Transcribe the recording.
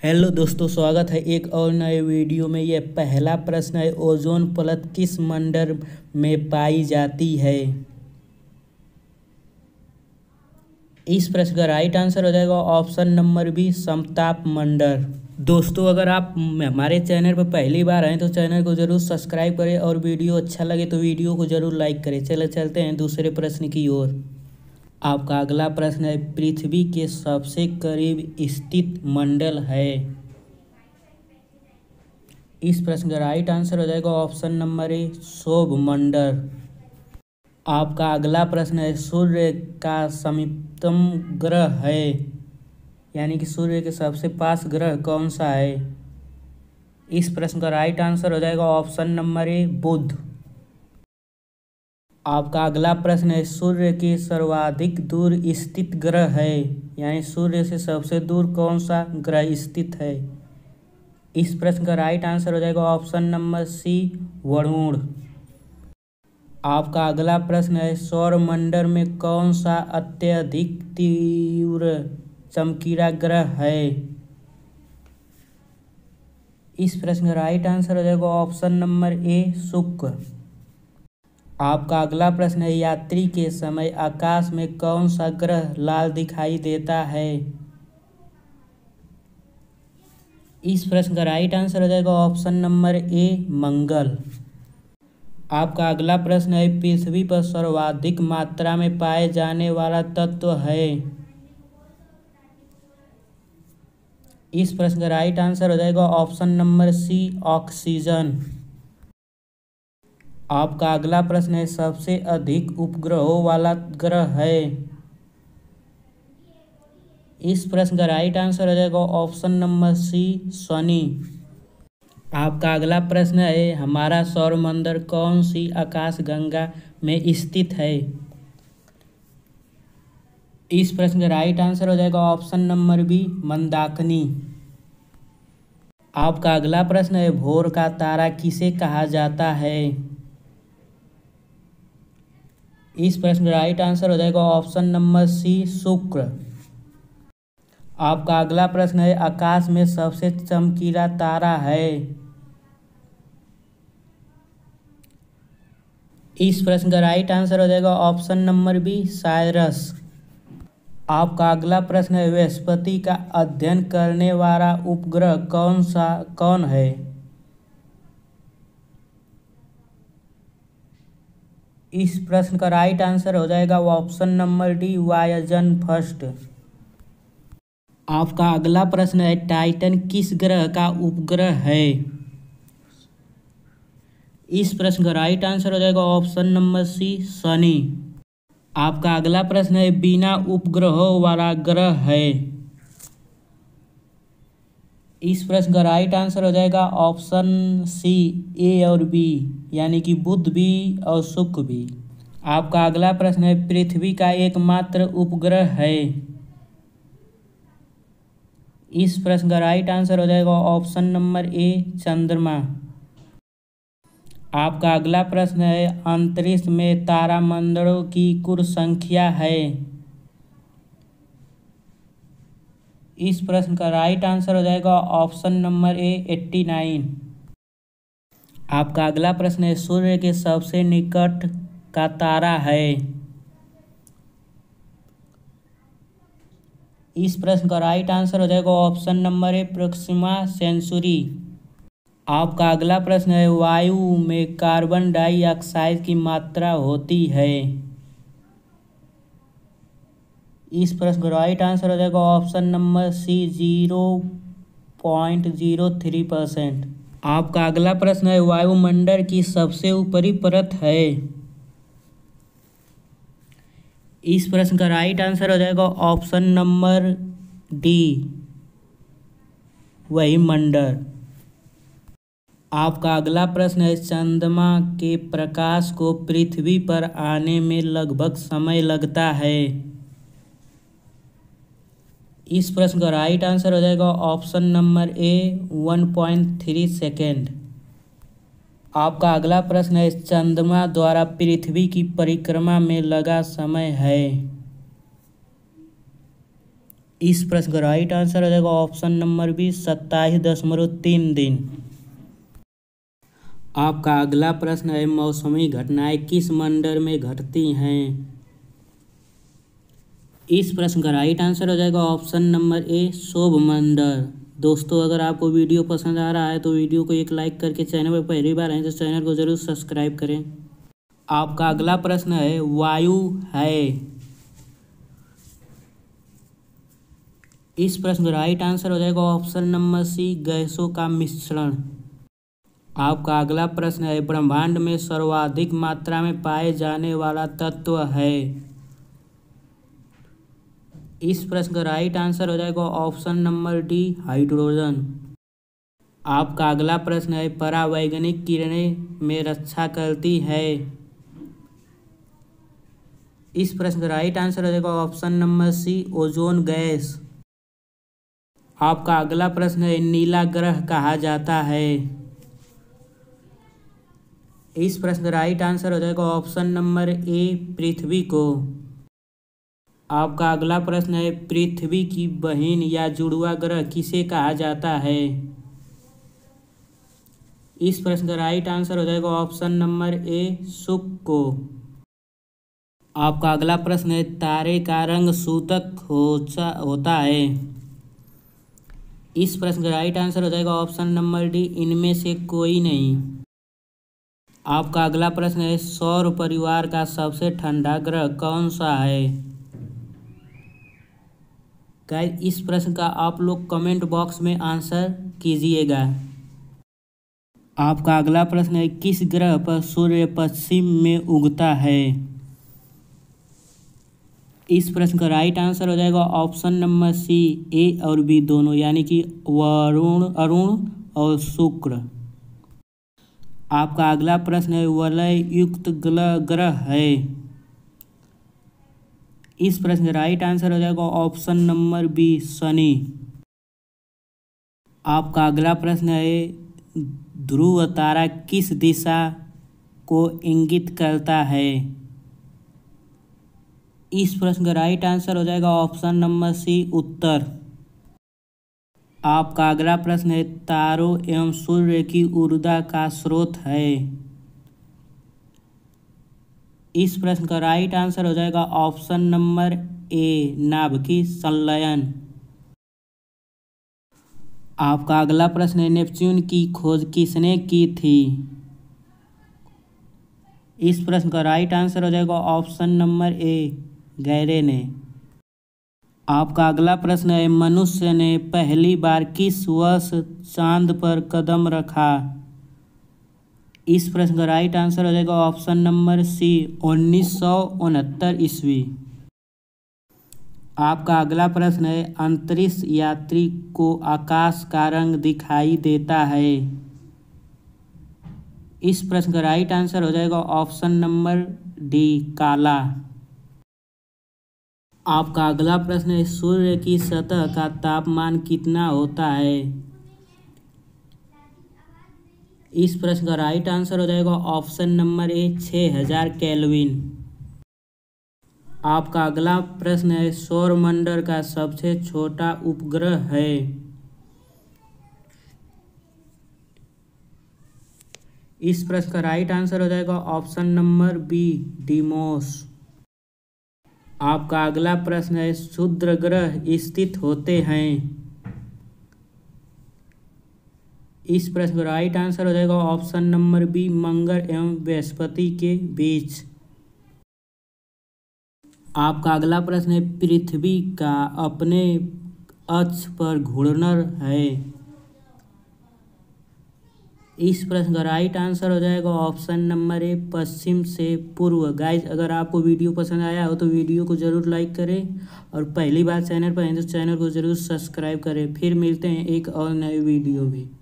Hello दोस्तों, स्वागत है एक और नए वीडियो में। यह पहला प्रश्न है, ओजोन परत किस मंडल में पाई जाती है। इस प्रश्न का राइट आंसर हो जाएगा ऑप्शन नंबर बी, समताप मंडल। दोस्तों, अगर आप हमारे चैनल पर पहली बार आए तो चैनल को जरूर सब्सक्राइब करें और वीडियो अच्छा लगे तो वीडियो को जरूर लाइक करें। चलते हैं दूसरे प्रश्न की ओर। आपका अगला प्रश्न है, पृथ्वी के सबसे करीब स्थित मंडल है। इस प्रश्न का राइट आंसर हो जाएगा ऑप्शन नंबर ए, सौर मंडल। आपका अगला प्रश्न है, सूर्य का समीपतम ग्रह है, यानी कि सूर्य के सबसे पास ग्रह कौन सा है। इस प्रश्न का राइट आंसर हो जाएगा ऑप्शन नंबर ए, बुध। आपका अगला प्रश्न है, सूर्य के सर्वाधिक दूर स्थित ग्रह है, यानी सूर्य से सबसे दूर कौन सा ग्रह स्थित है। इस प्रश्न का राइट आंसर हो जाएगा ऑप्शन नंबर सी, वरुण। आपका अगला प्रश्न है, सौर मंडल में कौन सा अत्यधिक तीव्र चमकीला ग्रह है। इस प्रश्न का राइट आंसर हो जाएगा ऑप्शन नंबर ए, शुक्र। आपका अगला प्रश्न है, यात्री के समय आकाश में कौन सा ग्रह लाल दिखाई देता है। इस प्रश्न का राइट आंसर हो जाएगा ऑप्शन नंबर ए, मंगल। आपका अगला प्रश्न है, पृथ्वी पर सर्वाधिक मात्रा में पाए जाने वाला तत्व है। इस प्रश्न का राइट आंसर हो जाएगा ऑप्शन नंबर सी, ऑक्सीजन। आपका अगला प्रश्न है, सबसे अधिक उपग्रहों वाला ग्रह है। इस प्रश्न का राइट आंसर हो जाएगा ऑप्शन नंबर सी, शनि। आपका अगला प्रश्न है, हमारा सौरमंडल कौन सी आकाशगंगा में स्थित है। इस प्रश्न का राइट आंसर हो जाएगा ऑप्शन नंबर बी, मंदाकिनी। आपका अगला प्रश्न है, भोर का तारा किसे कहा जाता है। इस प्रश्न का राइट आंसर हो जाएगा ऑप्शन नंबर सी, शुक्र। आपका अगला प्रश्न है, आकाश में सबसे चमकीला तारा है। इस प्रश्न का राइट आंसर हो जाएगा ऑप्शन नंबर बी, साइरस। आपका अगला प्रश्न है, बृहस्पति का अध्ययन करने वाला उपग्रह कौन है। इस प्रश्न का राइट आंसर हो जाएगा option number D, Voyager first. आपका अगला प्रश्न है, टाइटन किस ग्रह का उपग्रह है। इस प्रश्न का राइट आंसर हो जाएगा ऑप्शन नंबर सी, शनि। आपका अगला प्रश्न है, बिना उपग्रहों वाला ग्रह है। इस प्रश्न का राइट आंसर हो जाएगा ऑप्शन सी, ए और बी, यानी कि बुध भी और शुक्र भी। आपका अगला प्रश्न है, पृथ्वी का एकमात्र उपग्रह है। इस प्रश्न का राइट आंसर हो जाएगा ऑप्शन नंबर ए, चंद्रमा। आपका अगला प्रश्न है, अंतरिक्ष में तारामंडलों की कुल संख्या है। इस प्रश्न का राइट आंसर हो जाएगा ऑप्शन नंबर ए, 89। आपका अगला प्रश्न है, सूर्य के सबसे निकट का तारा है। इस प्रश्न का राइट आंसर हो जाएगा option number A, Proxima Centauri. आपका अगला प्रश्न है, वायु में कार्बन डाइऑक्साइड की मात्रा होती है। इस प्रश्न का राइट आंसर हो जाएगा ऑप्शन नंबर सी, 0.03%। आपका अगला प्रश्न है, वायुमंडल की सबसे ऊपरी परत है। इस प्रश्न का राइट आंसर हो जाएगा ऑप्शन नंबर डी, वही मंडल। आपका अगला प्रश्न है, चंद्रमा के प्रकाश को पृथ्वी पर आने में लगभग समय लगता है। इस प्रश्न का राइट आंसर हो जाएगा ऑप्शन नंबर ए, 1.3 सेकेंड। आपका अगला प्रश्न है, चंद्रमा द्वारा पृथ्वी की परिक्रमा में लगा समय है। इस प्रश्न का राइट आंसर हो जाएगा ऑप्शन नंबर बी 27.3 दिन। आपका अगला प्रश्न है मौसमी घटनाएं किस मंडल में घटती हैं। इस प्रश्न का राइट आंसर हो जाएगा ऑप्शन नंबर ए शुभ मंडल। दोस्तों अगर आपको वीडियो पसंद आ रहा है तो वीडियो को एक लाइक करके चैनल पर पहली बार आए तो चैनल को जरूर सब्सक्राइब करें। आपका अगला प्रश्न है वायु है। इस प्रश्न का राइट आंसर हो जाएगा ऑप्शन नंबर सी गैसों का मिश्रण। आपका अगला प्रश्न है ब्रह्मांड में सर्वाधिक मात्रा में पाए जाने वाला तत्व है। इस प्रश्न का राइट आंसर हो जाएगा ऑप्शन नंबर डी हाइड्रोजन। आपका अगला प्रश्न है परावैंगनिक किरणें में रक्षा करती है। इस प्रश्न का राइट आंसर हो जाएगा option number C ozone gas. आपका अगला प्रश्न है नीला ग्रह कहा जाता है। इस प्रश्न का राइट आंसर हो जाएगा ऑप्शन नंबर ए पृथ्वी को। आपका अगला प्रश्न है पृथ्वी की बहन या जुड़वा ग्रह किसे कहा जाता है। इस प्रश्न का राइट आंसर हो जाएगा ऑप्शन नंबर ए शुक्र को। आपका अगला प्रश्न है तारे का रंग सूतक होता है। इस प्रश्न का राइट आंसर हो जाएगा ऑप्शन नंबर डी इनमें से कोई नहीं। आपका अगला प्रश्न है सौर परिवार का सबसे ठंडा ग्रह कौन सा है। गाइस इस प्रश्न का आप लोग कमेंट बॉक्स में आंसर कीजिएगा। आपका अगला प्रश्न है किस ग्रह पर सूर्य पश्चिम में उगता है। इस प्रश्न का राइट आंसर हो जाएगा ऑप्शन नंबर सी ए और बी दोनों यानी कि अरुण और शुक्र। आपका अगला प्रश्न है वलय युक्त ग्रह है। इस प्रश्न का राइट आंसर हो जाएगा ऑप्शन नंबर बी शनि। आपका अगला प्रश्न है ध्रुव तारा किस दिशा को इंगित करता है। इस प्रश्न का राइट आंसर हो जाएगा ऑप्शन नंबर सी उत्तर। आपका अगला प्रश्न है तारों एवं सूर्य की ऊर्जा का स्रोत है। इस प्रश्न का राइट आंसर हो जाएगा ऑप्शन नंबर ए नाभिकीय संलयन। आपका अगला प्रश्न है नेपच्यून की खोज किसने की थी। इस प्रश्न का राइट आंसर हो जाएगा ऑप्शन नंबर ए गैरे ने। आपका अगला प्रश्न है मनुष्य ने पहली बार किस वर्ष चांद पर कदम रखा। इस प्रश्न का राइट आंसर हो जाएगा ऑप्शन नंबर सी 1969 ईस्वी। आपका अगला प्रश्न है अंतरिक्ष यात्री को आकाश का रंग दिखाई देता है। इस प्रश्न का राइट आंसर हो जाएगा ऑप्शन नंबर डी काला। आपका अगला प्रश्न है सूर्य की सतह का तापमान कितना होता है। इस प्रश्न का राइट आंसर हो जाएगा ऑप्शन नंबर ए 6000 केल्विन। आपका अगला प्रश्न है सौरमंडल का सबसे छोटा उपग्रह है। इस प्रश्न का राइट आंसर हो जाएगा ऑप्शन नंबर बी डीमोस। आपका अगला प्रश्न है क्षुद्र ग्रह स्थित होते हैं। इस प्रश्न का राइट आंसर हो जाएगा ऑप्शन नंबर बी मंगल एवं बृहस्पति के बीच। आपका अगला प्रश्न है पृथ्वी का अपने अक्ष पर घूर्णन है। इस प्रश्न का राइट आंसर हो जाएगा ऑप्शन नंबर ए पश्चिम से पूर्व। गाइज अगर आपको वीडियो पसंद आया हो तो वीडियो को ज़रूर लाइक करें और पहली बार चैनल पर हैं तो चैनल को ज़रूर सब्सक्राइब करें। फिर मिलते हैं एक और नए वीडियो में।